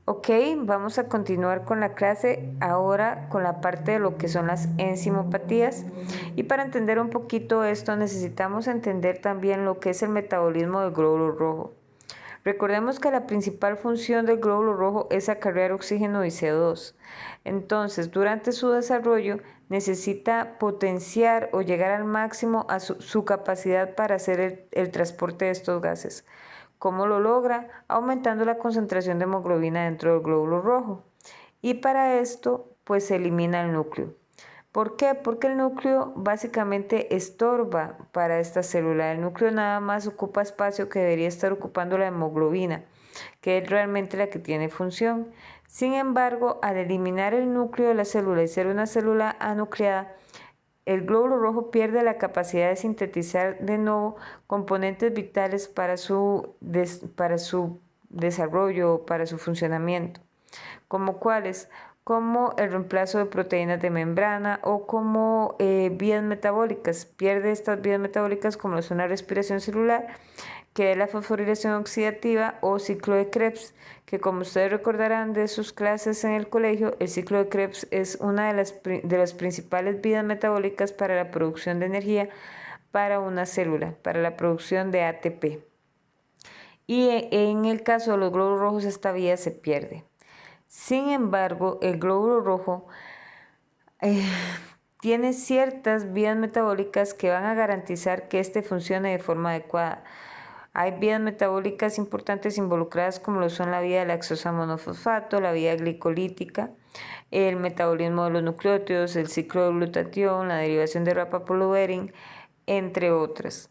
Ok, vamos a continuar con la clase ahora con la parte de lo que son las enzimopatías. Y para entender un poquito esto necesitamos entender también lo que es el metabolismo del glóbulo rojo. Recordemos que la principal función del glóbulo rojo es acarrear oxígeno y CO2. Entonces, durante su desarrollo necesita potenciar o llegar al máximo a su capacidad para hacer el transporte de estos gases. ¿Cómo lo logra? Aumentando la concentración de hemoglobina dentro del glóbulo rojo. Y para esto, pues se elimina el núcleo. ¿Por qué? Porque el núcleo básicamente estorba para esta célula. El núcleo nada más ocupa espacio que debería estar ocupando la hemoglobina, que es realmente la que tiene función. Sin embargo, al eliminar el núcleo de la célula y ser una célula anucleada, el glóbulo rojo pierde la capacidad de sintetizar de nuevo componentes vitales para su desarrollo, para su funcionamiento, como cuáles, como el reemplazo de proteínas de membrana o como vías metabólicas. Pierde estas vías metabólicas como lo son la respiración celular, que es la fosforilación oxidativa o ciclo de Krebs, que como ustedes recordarán de sus clases en el colegio, el ciclo de Krebs es una de las principales vías metabólicas para la producción de energía para una célula, para la producción de ATP. Y en el caso de los glóbulos rojos esta vía se pierde. Sin embargo, el glóbulo rojo tiene ciertas vías metabólicas que van a garantizar que éste funcione de forma adecuada. Hay vías metabólicas importantes involucradas como lo son la vía de la monofosfato, la vía glicolítica, el metabolismo de los nucleótidos, el ciclo de glutatión, la derivación de rapapoluvering, entre otras.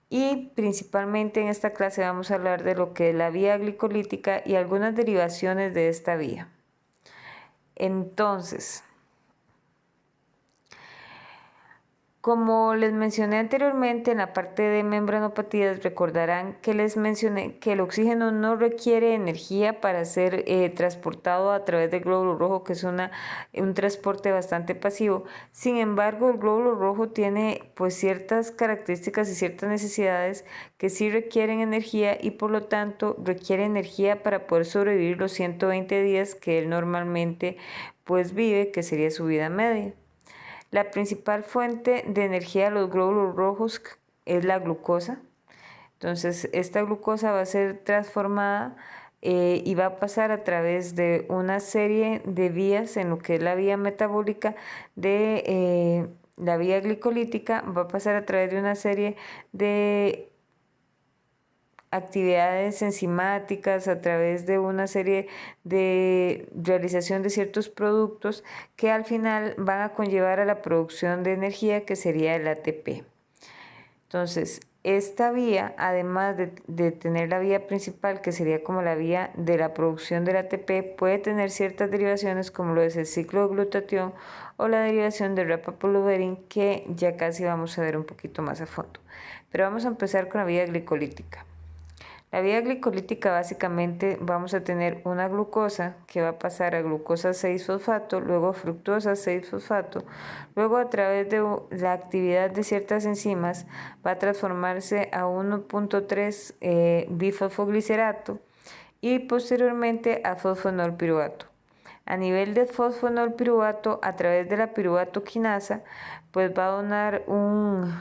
Y principalmente en esta clase vamos a hablar de lo que es la vía glicolítica y algunas derivaciones de esta vía. Entonces, como les mencioné anteriormente en la parte de membranopatías, recordarán que les mencioné que el oxígeno no requiere energía para ser transportado a través del glóbulo rojo, que es un transporte bastante pasivo. Sin embargo, el glóbulo rojo tiene pues ciertas características y ciertas necesidades que sí requieren energía y por lo tanto requiere energía para poder sobrevivir los 120 días que él normalmente pues vive, que sería su vida media. La principal fuente de energía de los glóbulos rojos es la glucosa. Entonces, esta glucosa va a ser transformada y va a pasar a través de una serie de vías en lo que es la vía metabólica de la vía glicolítica, va a pasar a través de una serie de actividades enzimáticas, a través de una serie de realización de ciertos productos que al final van a conllevar a la producción de energía, que sería el ATP. Entonces, esta vía, además de tener la vía principal, que sería como la vía de la producción del ATP, puede tener ciertas derivaciones como lo es el ciclo de glutatión o la derivación de rapapoluvering, que ya casi vamos a ver un poquito más a fondo. Pero vamos a empezar con la vía glicolítica. La vía glicolítica básicamente vamos a tener una glucosa que va a pasar a glucosa 6-fosfato, luego fructosa 6-fosfato, luego a través de la actividad de ciertas enzimas va a transformarse a 1.3 bifosfoglicerato y posteriormente a fosfonolpiruvato. A nivel de fosfonolpiruvato, a través de la piruvato quinasa, pues va a donar un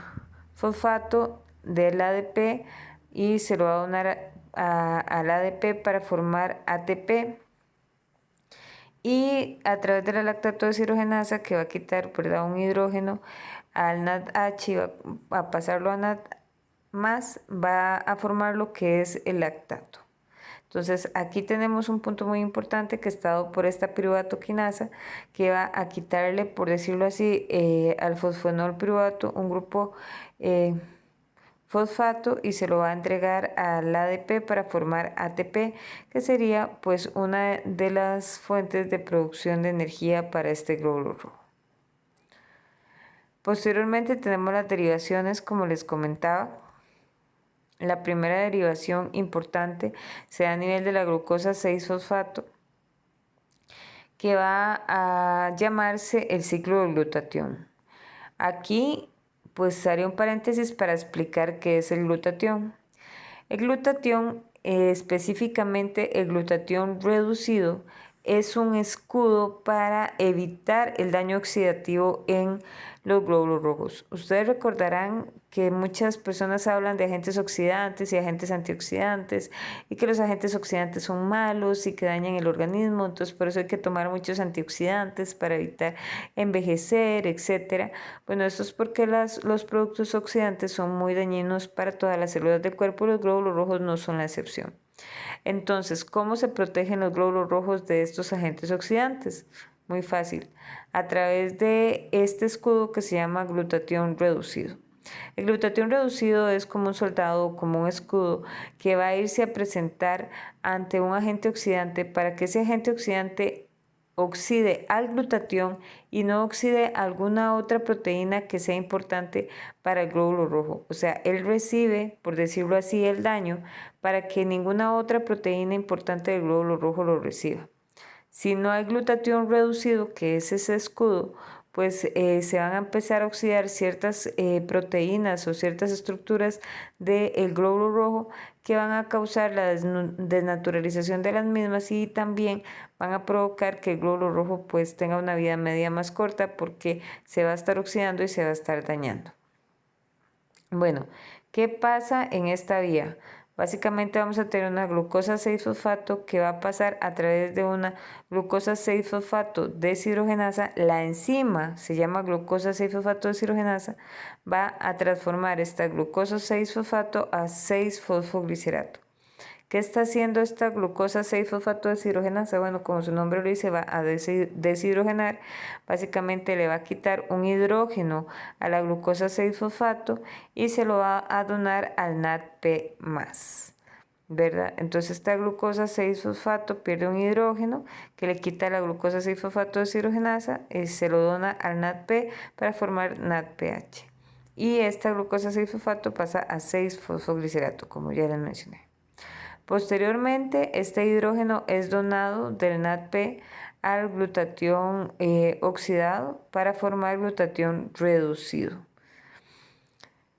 fosfato del ADP y se lo va a donar al ADP para formar ATP, y a través de la lactato deshidrogenasa, que va a quitar, ¿verdad?, un hidrógeno al NADH y va a pasarlo a NAD+, va a formar lo que es el lactato. Entonces aquí tenemos un punto muy importante que está dado por esta piruvato quinasa, que va a quitarle, por decirlo así, al fosfonol piruvato un grupo fosfato y se lo va a entregar al ADP para formar ATP, que sería pues una de las fuentes de producción de energía para este glóbulo rojo. Posteriormente tenemos las derivaciones, como les comentaba. La primera derivación importante se da a nivel de la glucosa 6-fosfato, que va a llamarse el ciclo de glutatión. Aquí pues haré un paréntesis para explicar qué es el glutatión. El glutatión específicamente el glutatión reducido, es un escudo para evitar el daño oxidativo en los glóbulos rojos. Ustedes recordarán que muchas personas hablan de agentes oxidantes y agentes antioxidantes y que los agentes oxidantes son malos y que dañan el organismo, entonces por eso hay que tomar muchos antioxidantes para evitar envejecer, etc. Bueno, esto es porque los productos oxidantes son muy dañinos para todas las células del cuerpo y los glóbulos rojos no son la excepción. Entonces, ¿cómo se protegen los glóbulos rojos de estos agentes oxidantes? Muy fácil, a través de este escudo que se llama glutatión reducido. El glutatión reducido es como un soldado, como un escudo que va a irse a presentar ante un agente oxidante para que ese agente oxidante oxide al glutatión y no oxide alguna otra proteína que sea importante para el glóbulo rojo. O sea, él recibe, por decirlo así, el daño para que ninguna otra proteína importante del glóbulo rojo lo reciba. Si no hay glutatión reducido, que es ese escudo, pues se van a empezar a oxidar ciertas proteínas o ciertas estructuras del glóbulo rojo que van a causar la desnaturalización de las mismas y también van a provocar que el glóbulo rojo pues tenga una vida media más corta porque se va a estar oxidando y se va a estar dañando. Bueno, ¿qué pasa en esta vía? Básicamente vamos a tener una glucosa 6-fosfato que va a pasar a través de una glucosa 6-fosfato deshidrogenasa. La enzima se llama glucosa 6-fosfato deshidrogenasa. Va a transformar esta glucosa 6-fosfato a 6-fosfoglicerato. ¿Qué está haciendo esta glucosa 6-fosfato deshidrogenasa? Bueno, como su nombre lo dice, va a deshidrogenar. Básicamente le va a quitar un hidrógeno a la glucosa 6-fosfato y se lo va a donar al NADP+, ¿verdad? Entonces esta glucosa 6-fosfato pierde un hidrógeno que le quita la glucosa 6-fosfato deshidrogenasa y se lo dona al NADP para formar NADPH. Y esta glucosa 6-fosfato pasa a 6-fosfoglicerato, como ya les mencioné. Posteriormente, este hidrógeno es donado del NADP al glutatión oxidado para formar glutatión reducido.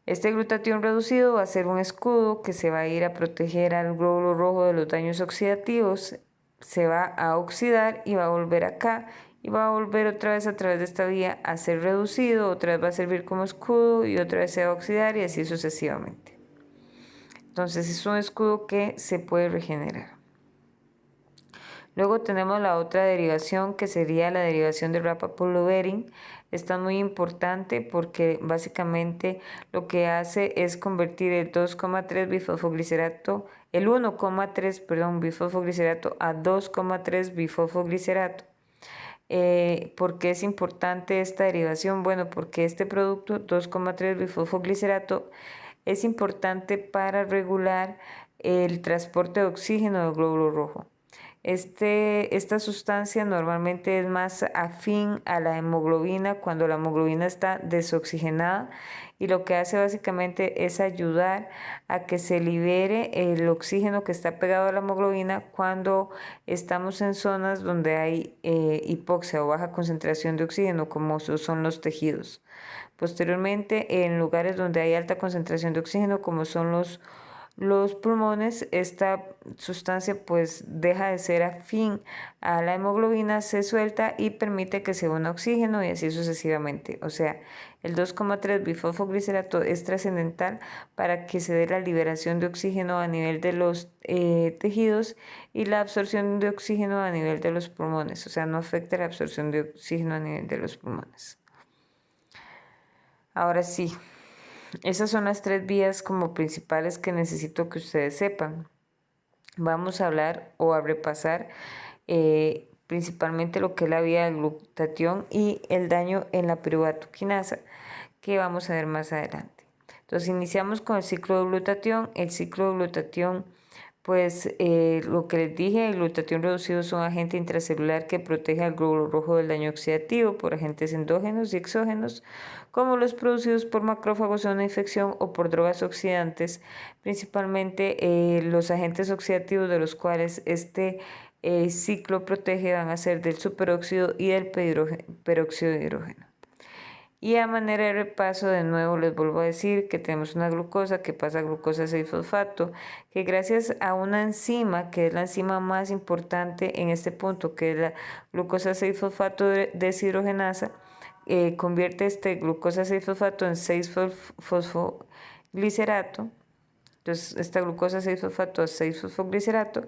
Este glutatión reducido va a ser un escudo que se va a ir a proteger al glóbulo rojo de los daños oxidativos, se va a oxidar y va a volver acá y va a volver otra vez a través de esta vía a ser reducido, otra vez va a servir como escudo y otra vez se va a oxidar y así sucesivamente. Entonces es un escudo que se puede regenerar. Luego tenemos la otra derivación que sería la derivación de Rapaport-Lovering. Esta es muy importante porque básicamente lo que hace es convertir el 2,3 bifosfoglicerato, el 1,3 bifosfoglicerato a 2,3 bifosfoglicerato. ¿Por qué es importante esta derivación? Bueno, porque este producto 2,3 bifosfoglicerato es importante para regular el transporte de oxígeno del glóbulo rojo. Esta sustancia normalmente es más afín a la hemoglobina cuando la hemoglobina está desoxigenada y lo que hace básicamente es ayudar a que se libere el oxígeno que está pegado a la hemoglobina cuando estamos en zonas donde hay hipoxia o baja concentración de oxígeno, como son los tejidos. Posteriormente, en lugares donde hay alta concentración de oxígeno, como son los pulmones, esta sustancia pues deja de ser afín a la hemoglobina, se suelta y permite que se una oxígeno y así sucesivamente. O sea, el 2,3 bifosfoglicerato es trascendental para que se dé la liberación de oxígeno a nivel de los tejidos y la absorción de oxígeno a nivel de los pulmones. O sea, no afecta la absorción de oxígeno a nivel de los pulmones. Ahora sí, esas son las 3 vías como principales que necesito que ustedes sepan. Vamos a hablar o a repasar principalmente lo que es la vía del glutatión y el daño en la piruvato-quinasa que vamos a ver más adelante. Entonces iniciamos con el ciclo de glutatión. El ciclo de glutatión, pues lo que les dije, el glutatión reducido es un agente intracelular que protege al glóbulo rojo del daño oxidativo por agentes endógenos y exógenos, como los producidos por macrófagos en una infección o por drogas oxidantes, principalmente los agentes oxidativos de los cuales este ciclo protege van a ser del superóxido y del peróxido de hidrógeno. Y a manera de repaso, de nuevo les vuelvo a decir que tenemos una glucosa que pasa a glucosa 6-fosfato, que gracias a una enzima, que es la enzima más importante en este punto, que es la glucosa 6-fosfato deshidrogenasa, convierte este glucosa 6-fosfato en 6-fosfoglicerato. Entonces, esta glucosa 6-fosfato a 6-fosfoglicerato,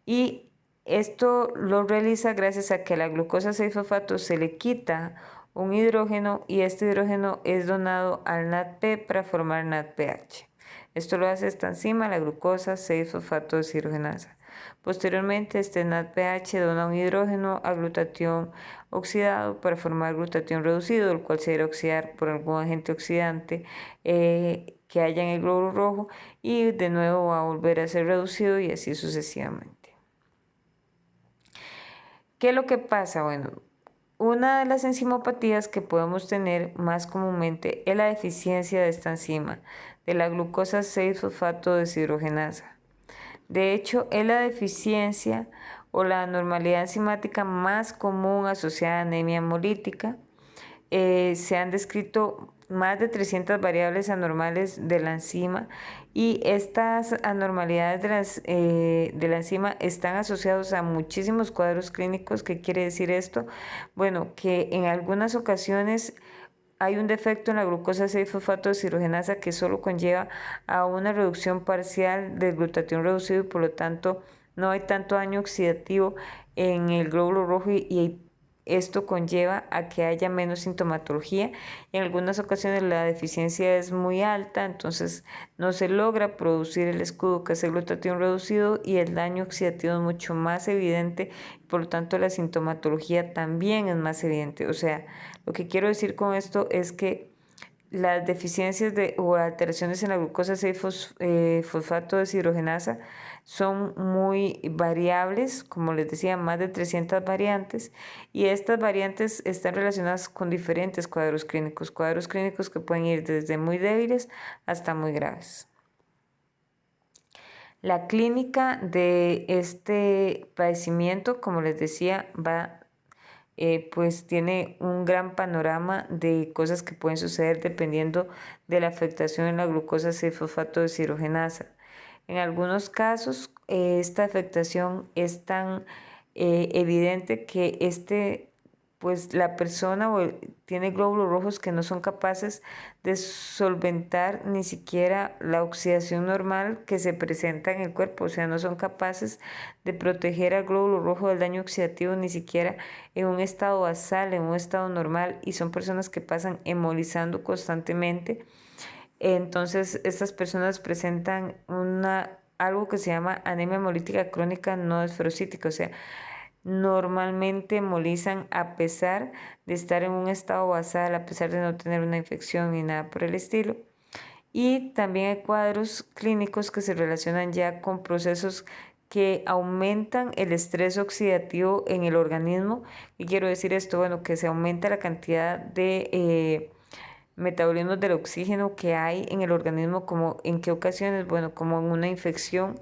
y esto lo realiza gracias a que a la glucosa 6-fosfato se le quita un hidrógeno y este hidrógeno es donado al NADP para formar NADPH. Esto lo hace esta enzima, la glucosa 6-fosfato deshidrogenasa. Posteriormente, este NADPH dona un hidrógeno a glutatión oxidado para formar glutatión reducido, el cual se debe oxidar por algún agente oxidante que haya en el glóbulo rojo, y de nuevo va a volver a ser reducido y así sucesivamente. ¿Qué es lo que pasa? Bueno, una de las enzimopatías que podemos tener más comúnmente es la deficiencia de esta enzima, de la glucosa 6-fosfato deshidrogenasa. De hecho, es la deficiencia o la anormalidad enzimática más común asociada a anemia hemolítica. Se han descrito más de 300 variables anormales de la enzima, y estas anormalidades de la enzima están asociadas a muchísimos cuadros clínicos. ¿Qué quiere decir esto? Bueno, que en algunas ocasiones hay un defecto en la glucosa 6-fosfato deshidrogenasa que solo conlleva a una reducción parcial del glutatión reducido, y por lo tanto no hay tanto daño oxidativo en el glóbulo rojo, y esto conlleva a que haya menos sintomatología. En algunas ocasiones la deficiencia es muy alta, entonces no se logra producir el escudo que es el glutatión reducido, y el daño oxidativo es mucho más evidente, por lo tanto la sintomatología también es más evidente. O sea, lo que quiero decir con esto es que las deficiencias o alteraciones en la glucosa 6-fosfato deshidrogenasa son muy variables, como les decía, más de 300 variantes, y estas variantes están relacionadas con diferentes cuadros clínicos que pueden ir desde muy débiles hasta muy graves. La clínica de este padecimiento, como les decía, pues tiene un gran panorama de cosas que pueden suceder dependiendo de la afectación en la glucosa 6-fosfato deshidrogenasa. En algunos casos, esta afectación es tan evidente que pues la persona tiene glóbulos rojos que no son capaces de solventar ni siquiera la oxidación normal que se presenta en el cuerpo. O sea, no son capaces de proteger al glóbulo rojo del daño oxidativo ni siquiera en un estado basal, en un estado normal, y son personas que pasan hemolizando constantemente. Entonces, estas personas presentan algo que se llama anemia hemolítica crónica no esferocítica. O sea, normalmente hemolizan a pesar de estar en un estado basal, a pesar de no tener una infección ni nada por el estilo. Y también hay cuadros clínicos que se relacionan ya con procesos que aumentan el estrés oxidativo en el organismo. ¿Y quiero decir esto? Bueno, que se aumenta la cantidad de metabolismos del oxígeno que hay en el organismo. ¿Como en qué ocasiones? Bueno, como en una infección.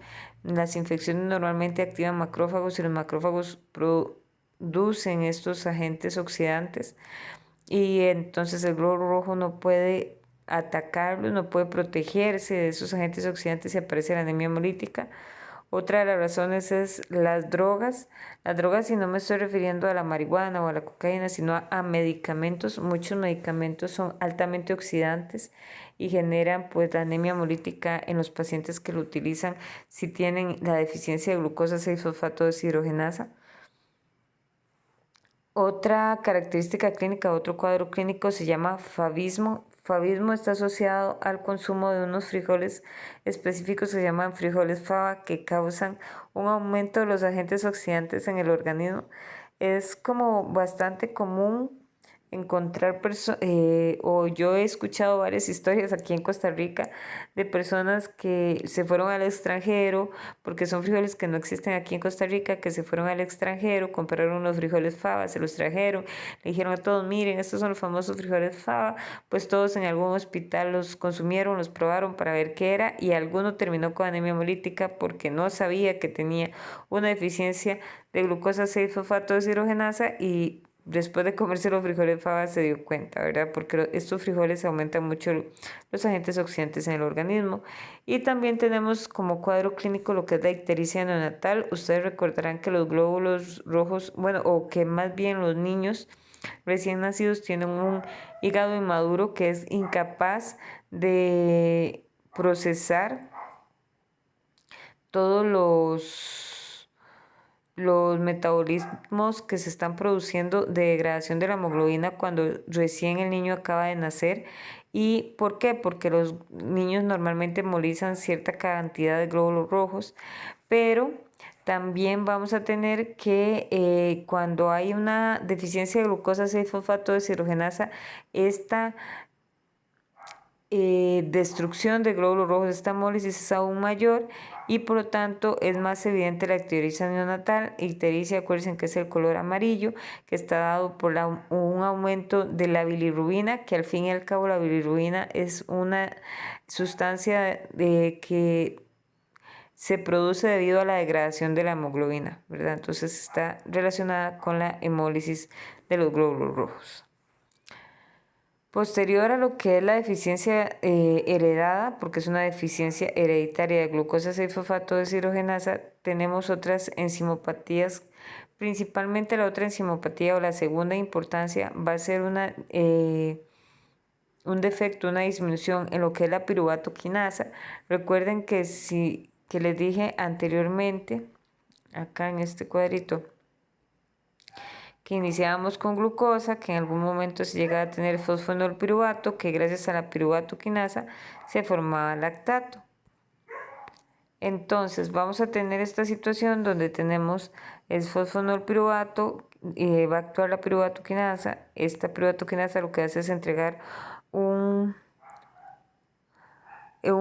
Las infecciones normalmente activan macrófagos, y los macrófagos producen estos agentes oxidantes, y entonces el glóbulo rojo no puede atacarlos, no puede protegerse de esos agentes oxidantes, y aparece la anemia hemolítica. Otra de las razones es las drogas. Las drogas, y no me estoy refiriendo a la marihuana o a la cocaína, sino a medicamentos. Muchos medicamentos son altamente oxidantes y generan pues la anemia hemolítica en los pacientes que lo utilizan si tienen la deficiencia de glucosa 6-fosfato deshidrogenasa. Otra característica clínica, otro cuadro clínico se llama favismo. Favismo está asociado al consumo de unos frijoles específicos que se llaman frijoles fava, que causan un aumento de los agentes oxidantes en el organismo. Es como bastante común encontrar o yo he escuchado varias historias aquí en Costa Rica de personas que se fueron al extranjero, porque son frijoles que no existen aquí en Costa Rica, que se fueron al extranjero, compraron unos frijoles fava, se los trajeron, le dijeron a todos: miren, estos son los famosos frijoles fava. Pues todos en algún hospital los consumieron, los probaron para ver qué era, y alguno terminó con anemia hemolítica porque no sabía que tenía una deficiencia de glucosa 6-fosfato deshidrogenasa, y después de comerse los frijoles fava se dio cuenta, ¿verdad? Porque estos frijoles aumentan mucho los agentes oxidantes en el organismo. Y también tenemos como cuadro clínico lo que es la ictericia neonatal. Ustedes recordarán que los glóbulos rojos, bueno, o que más bien los niños recién nacidos tienen un hígado inmaduro que es incapaz de procesar todos los metabolismos que se están produciendo de degradación de la hemoglobina cuando recién el niño acaba de nacer. ¿Y por qué? Porque los niños normalmente hemoglizan cierta cantidad de glóbulos rojos, pero también vamos a tener que cuando hay una deficiencia de glucosa 6-fosfato deshidrogenasa, esta destrucción de glóbulos rojos, esta hemólisis es aún mayor y por lo tanto es más evidente la ictericia neonatal. Ictericia, acuérdense que es el color amarillo, que está dado por un aumento de la bilirrubina, que al fin y al cabo la bilirrubina es una sustancia que se produce debido a la degradación de la hemoglobina, ¿verdad? Entonces está relacionada con la hemólisis de los glóbulos rojos. Posterior a lo que es la deficiencia heredada, porque es una deficiencia hereditaria de glucosa 6-fosfato deshidrogenasa, tenemos otras enzimopatías. Principalmente la otra enzimopatía o la segunda importancia va a ser un defecto, una disminución en lo que es la piruvato quinasa. Recuerden que que les dije anteriormente, acá en este cuadrito, que iniciábamos con glucosa, que en algún momento se llegaba a tener fosfonolpiruvato, que gracias a la piruvato quinasa se formaba lactato. Entonces vamos a tener esta situación donde tenemos el fosfonolpiruvato, va a actuar la piruvato quinasa. Esta piruvato quinasa lo que hace es entregar un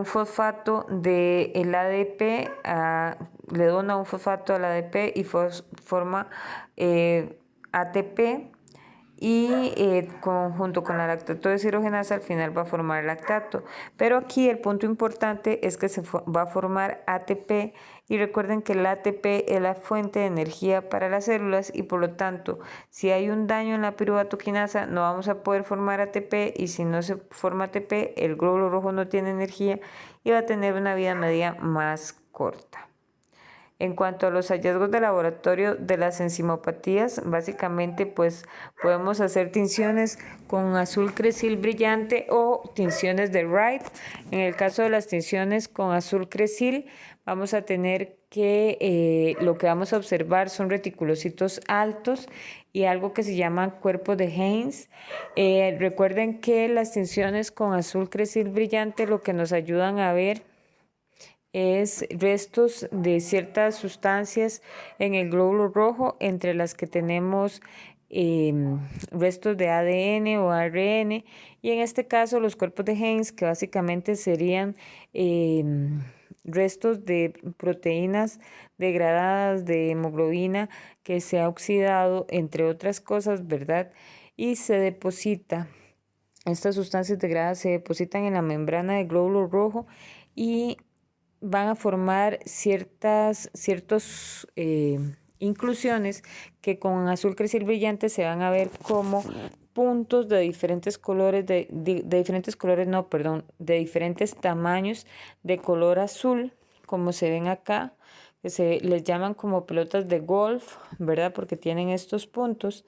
fosfato del ADP, le dona un fosfato al ADP y forma ATP, y junto con la lactato deshidrogenasa al final va a formar lactato. Pero aquí el punto importante es que se va a formar ATP, y recuerden que el ATP es la fuente de energía para las células y por lo tanto si hay un daño en la piruvato quinasa no vamos a poder formar ATP, y si no se forma ATP el glóbulo rojo no tiene energía y va a tener una vida media más corta. En cuanto a los hallazgos de laboratorio de las enzimopatías, básicamente pues podemos hacer tinciones con azul cresil brillante o tinciones de Wright. En el caso de las tinciones con azul cresil, vamos a tener que lo que vamos a observar son reticulocitos altos y algo que se llama cuerpos de Heinz. Recuerden que las tinciones con azul cresil brillante lo que nos ayudan a ver es restos de ciertas sustancias en el glóbulo rojo, entre las que tenemos restos de ADN o ARN, y en este caso los cuerpos de Heinz, que básicamente serían restos de proteínas degradadas de hemoglobina que se ha oxidado, entre otras cosas, ¿verdad? Y se deposita, estas sustancias degradadas se depositan en la membrana del glóbulo rojo y van a formar ciertas inclusiones que con azul cresil brillante se van a ver como puntos de diferentes colores, de diferentes tamaños de color azul, como se ven acá, que se les llaman como pelotas de golf, ¿verdad? Porque tienen estos puntos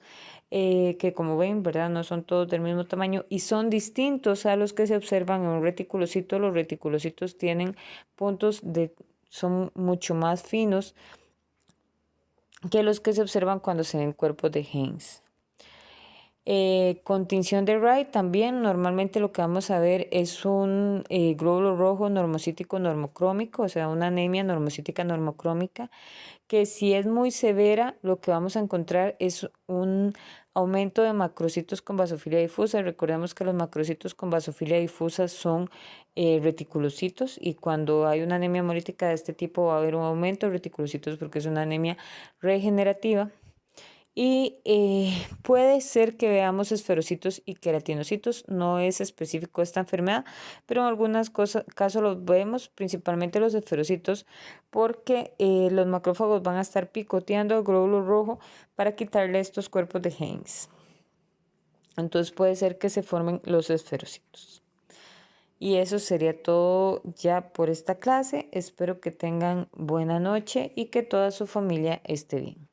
que como ven, ¿verdad? No son todos del mismo tamaño y son distintos a los que se observan en un reticulocito. Los reticulocitos tienen puntos son mucho más finos que los que se observan cuando se ven cuerpos de Heinz. Con tinción de Wright también normalmente lo que vamos a ver es un glóbulo rojo normocítico normocrómico, o sea, una anemia normocítica normocrómica, que si es muy severa lo que vamos a encontrar es un aumento de macrocitos con basofilia difusa. Recordemos que los macrocitos con basofilia difusa son reticulocitos, y cuando hay una anemia hemolítica de este tipo va a haber un aumento de reticulocitos porque es una anemia regenerativa. Y puede ser que veamos esferocitos y queratinocitos, no es específico esta enfermedad, pero en algunos casos los vemos, principalmente los esferocitos, porque los macrófagos van a estar picoteando el glóbulo rojo para quitarle estos cuerpos de Heinz. Entonces puede ser que se formen los esferocitos. Y eso sería todo ya por esta clase. Espero que tengan buena noche y que toda su familia esté bien.